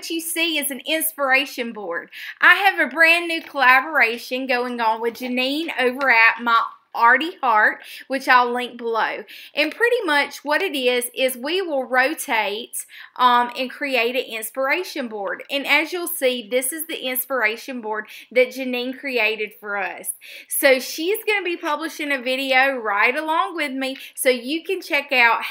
what you see is an inspiration board. I have a brand new collaboration going on with Jeanine over at My Arty Heart, which I'll link below. And pretty much what it is we will rotate and create an inspiration board. And as you'll see, this is the inspiration board that Jeanine created for us. So she's going to be publishing a video right along with me so you can check out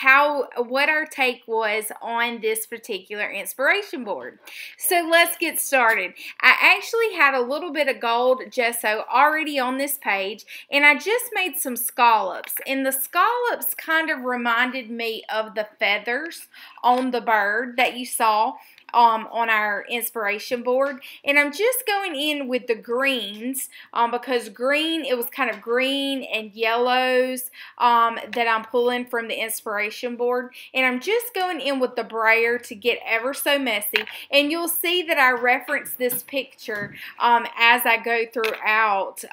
what our take was on this particular inspiration board. So let's get started. I actually had a little bit of gold gesso already on this page, and I just made some scallops, and the scallops kind of reminded me of the feathers on the bird that you saw on our inspiration board. And I'm just going in with the greens because it was kind of green and yellows that I'm pulling from the inspiration board. And I'm just going in with the brayer to get ever so messy. And you'll see that I reference this picture as I go throughout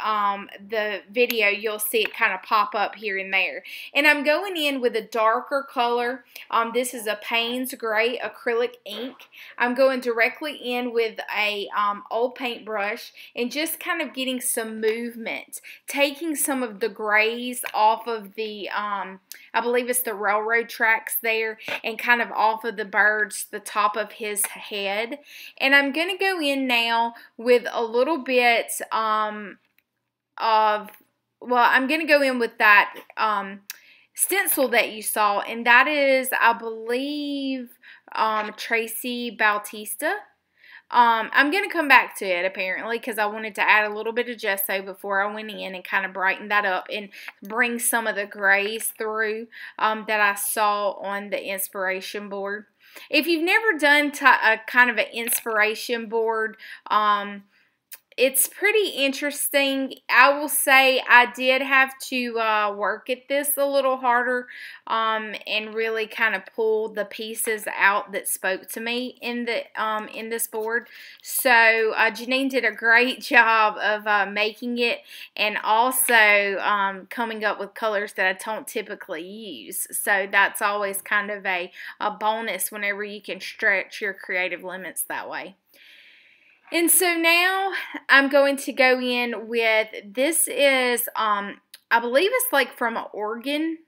the video. You'll see it kind of pop up here and there. And I'm going in with a darker color. This is a Payne's Gray acrylic ink. I'm going directly in with a old paintbrush and just kind of getting some movement, taking some of the grays off of the, I believe it's the railroad tracks there, and kind of off of the bird's, the top of his head. And I'm going to go in now with a little bit I'm going to go in with that stencil that you saw, and that is, I believe, Tracy Bautista. I'm going to come back to it apparently because I wanted to add a little bit of gesso before I went in and kind of brighten that up and bring some of the grays through that I saw on the inspiration board. If you've never done a kind of an inspiration board, it's pretty interesting. I will say I did have to work at this a little harder and really kind of pull the pieces out that spoke to me in this board. So Jeanine did a great job of making it, and also coming up with colors that I don't typically use. So that's always kind of a bonus whenever you can stretch your creative limits that way. And so now I'm going to go in with, this is, I believe it's like from Oregon.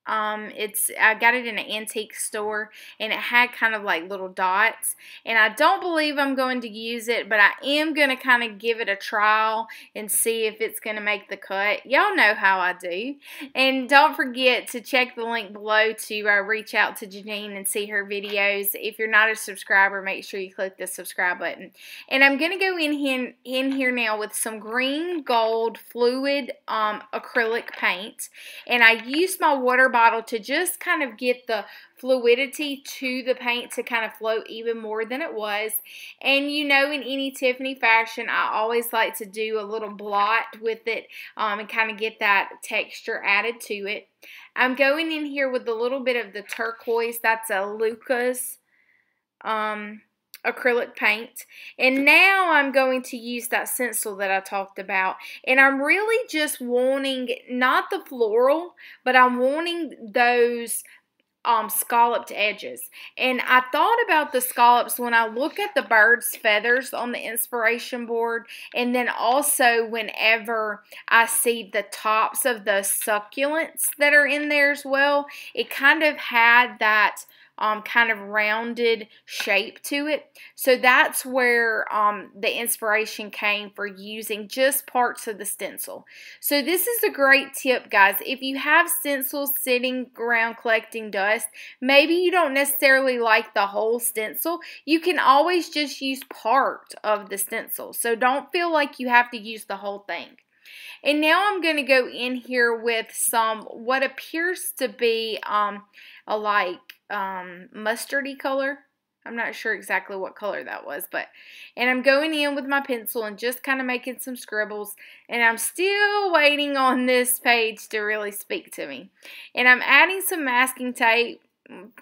I got it in an antique store, and it had kind of like little dots, and I don't believe I'm going to use it, but I am going to kind of give it a trial and see if it's going to make the cut. Y'all know how I do. And don't forget to check the link below to reach out to Jeanine and see her videos. If you're not a subscriber, make sure you click the subscribe button. And I'm going to go in here now with some green gold fluid acrylic paint, and I used my water bottle to just kind of get the fluidity to the paint to kind of flow even more than it was. And you know, in any Tiffany fashion, I always like to do a little blot with it and kind of get that texture added to it. I'm going in here with a little bit of the turquoise. That's a Lucas acrylic paint, and now I'm going to use that stencil that I talked about, and I'm really just wanting not the floral, but I'm wanting those scalloped edges. And I thought about the scallops when I look at the bird's feathers on the inspiration board, and then also whenever I see the tops of the succulents that are in there as well, it kind of had that kind of rounded shape to it. So that's where the inspiration came for using just parts of the stencil. So this is a great tip, guys. If you have stencils sitting around collecting dust, maybe you don't necessarily like the whole stencil, you can always just use part of the stencil. So don't feel like you have to use the whole thing. And now I'm going to go in here with some what appears to be a like mustardy color. I'm not sure exactly what color that was, and I'm going in with my pencil and just kind of making some scribbles, and I'm still waiting on this page to really speak to me. And I'm adding some masking tape.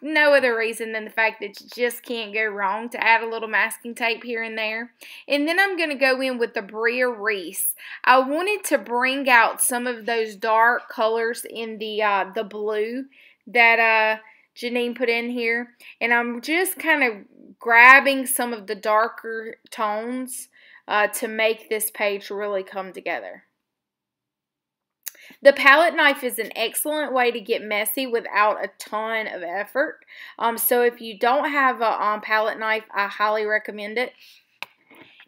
No other reason than the fact that you just can't go wrong to add a little masking tape here and there. And then I'm going to go in with the Bria Reese. I wanted to bring out some of those dark colors in the blue that Jeanine put in here, and I'm just kind of grabbing some of the darker tones to make this page really come together. The palette knife is an excellent way to get messy without a ton of effort. So if you don't have a palette knife, I highly recommend it.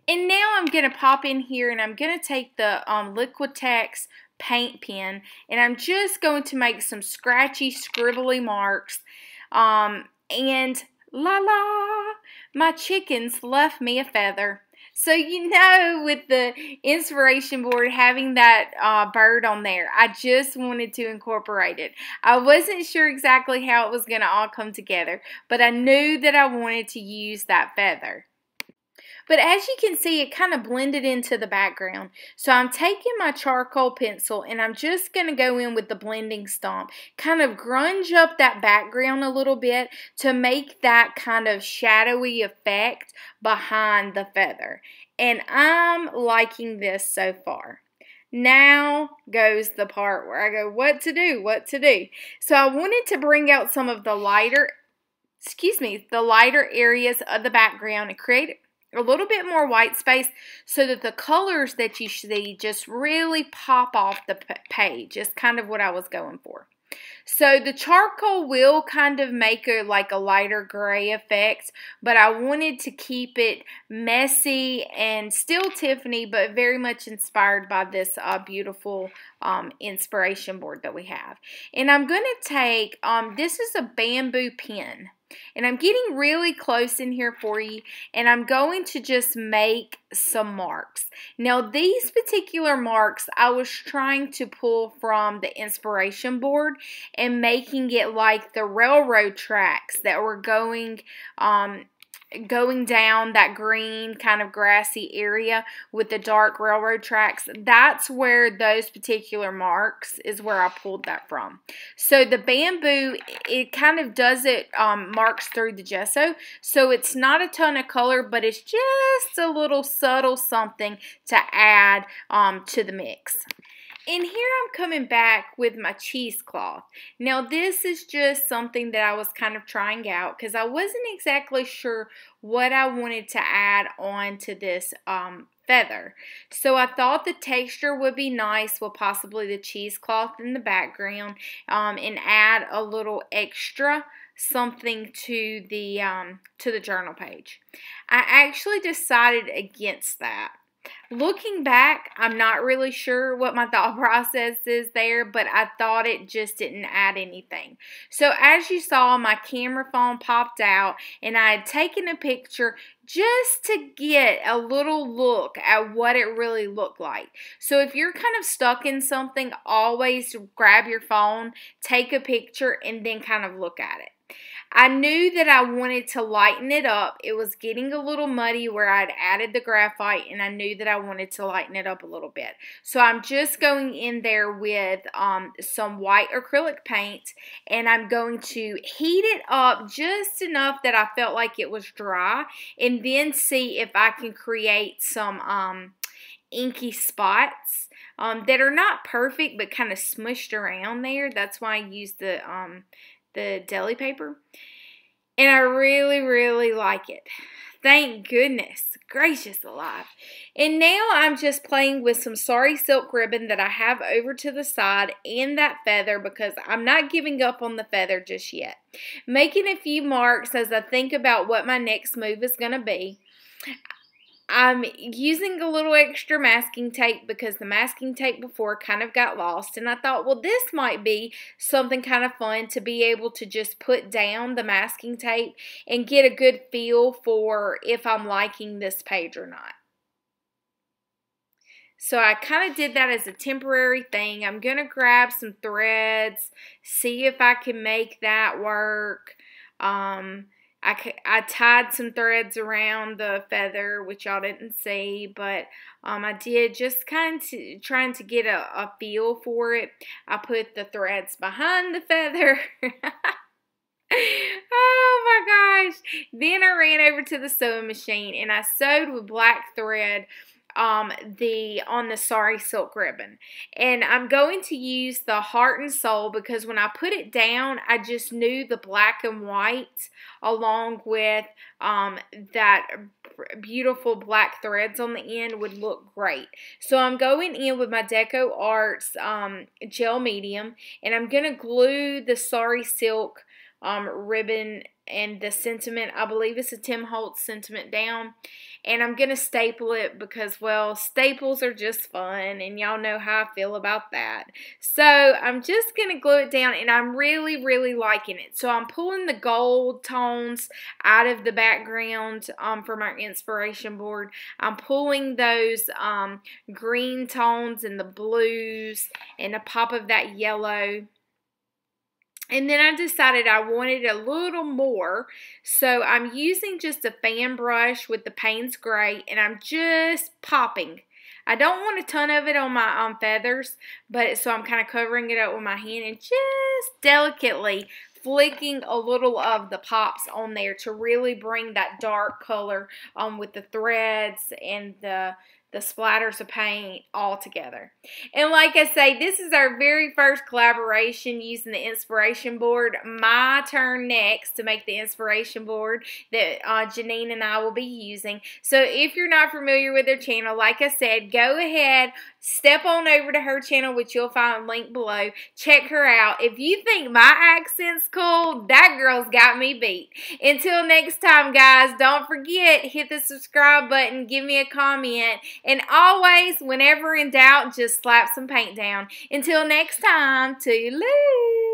And now I'm going to pop in here and I'm going to take the Liquitex paint pen and I'm just going to make some scratchy, scribbly marks. And la la, my chickens left me a feather. So you know, with the inspiration board having that bird on there, I just wanted to incorporate it. I wasn't sure exactly how it was going to all come together, but I knew that I wanted to use that feather. But as you can see, it kind of blended into the background. So I'm taking my charcoal pencil and I'm just going to go in with the blending stump. Kind of grunge up that background a little bit to make that kind of shadowy effect behind the feather. And I'm liking this so far. Now goes the part where I go, what to do, what to do. So I wanted to bring out some of the lighter areas of the background and create a little bit more white space so that the colors that you see just really pop off the page. Is kind of what I was going for. So the charcoal will kind of make a lighter gray effect, but I wanted to keep it messy and still Tiffany, but very much inspired by this beautiful inspiration board that we have. And I'm going to take, this is a bamboo pen. And I'm getting really close in here for you, and I'm going to just make some marks. Now, these particular marks, I was trying to pull from the inspiration board and making it like the railroad tracks that were going down that green kind of grassy area with the dark railroad tracks. That's where those particular marks is where I pulled that from. So the bamboo, it kind of does it, marks through the gesso. So it's not a ton of color, but it's just a little subtle something to add to the mix. And here I'm coming back with my cheesecloth. Now this is just something that I was kind of trying out because I wasn't exactly sure what I wanted to add on to this feather. So I thought the texture would be nice with possibly the cheesecloth in the background and add a little extra something to the journal page. I actually decided against that. Looking back, I'm not really sure what my thought process is there, but I thought it just didn't add anything. So as you saw, my camera phone popped out and I had taken a picture just to get a little look at what it really looked like. So if you're kind of stuck in something, always grab your phone, take a picture, and then kind of look at it. I knew that I wanted to lighten it up. It was getting a little muddy where I'd added the graphite, and I knew that I wanted to lighten it up a little bit. So I'm just going in there with some white acrylic paint, and I'm going to heat it up just enough that I felt like it was dry, and then see if I can create some inky spots that are not perfect but kind of smushed around there. That's why I used the deli paper, and I really, really like it. Thank goodness gracious alive. And now I'm just playing with some sari silk ribbon that I have over to the side and that feather because I'm not giving up on the feather just yet. Making a few marks as I think about what my next move is going to be. I'm using a little extra masking tape because the masking tape before kind of got lost, and I thought, well, this might be something kind of fun to be able to just put down the masking tape and get a good feel for if I'm liking this page or not. So I kind of did that as a temporary thing. I'm going to grab some threads, see if I can make that work. I tied some threads around the feather, which y'all didn't see, but I did just kind of trying to get a feel for it. I put the threads behind the feather. Oh my gosh. Then I ran over to the sewing machine and I sewed with black thread on the Sari silk ribbon. And I'm going to use the Heart and Soul because when I put it down, I just knew the black and white along with that beautiful black threads on the end would look great. So I'm going in with my Deco Arts gel medium, and I'm going to glue the Sari silk ribbon and the sentiment, I believe it's a Tim Holtz sentiment, down. And I'm going to staple it because, well, staples are just fun, and y'all know how I feel about that. So I'm just going to glue it down, and I'm really, really liking it. So I'm pulling the gold tones out of the background from our inspiration board. I'm pulling those green tones and the blues and a pop of that yellow. And then I decided I wanted a little more, so I'm using just a fan brush with the Payne's Gray, and I'm just popping. I don't want a ton of it on my feathers, but so I'm kind of covering it up with my hand and just delicately flicking a little of the pops on there to really bring that dark color with the threads and the splatters of paint all together. And like I say, this is our very first collaboration using the inspiration board. My turn next to make the inspiration board that Jeanine and I will be using. So if you're not familiar with her channel, like I said, go ahead, step on over to her channel, which you'll find linked below. Check her out. If you think my accent's cool, that girl's got me beat. Until next time, guys, don't forget, hit the subscribe button, give me a comment, and always, whenever in doubt, just slap some paint down. Until next time, toodaloo!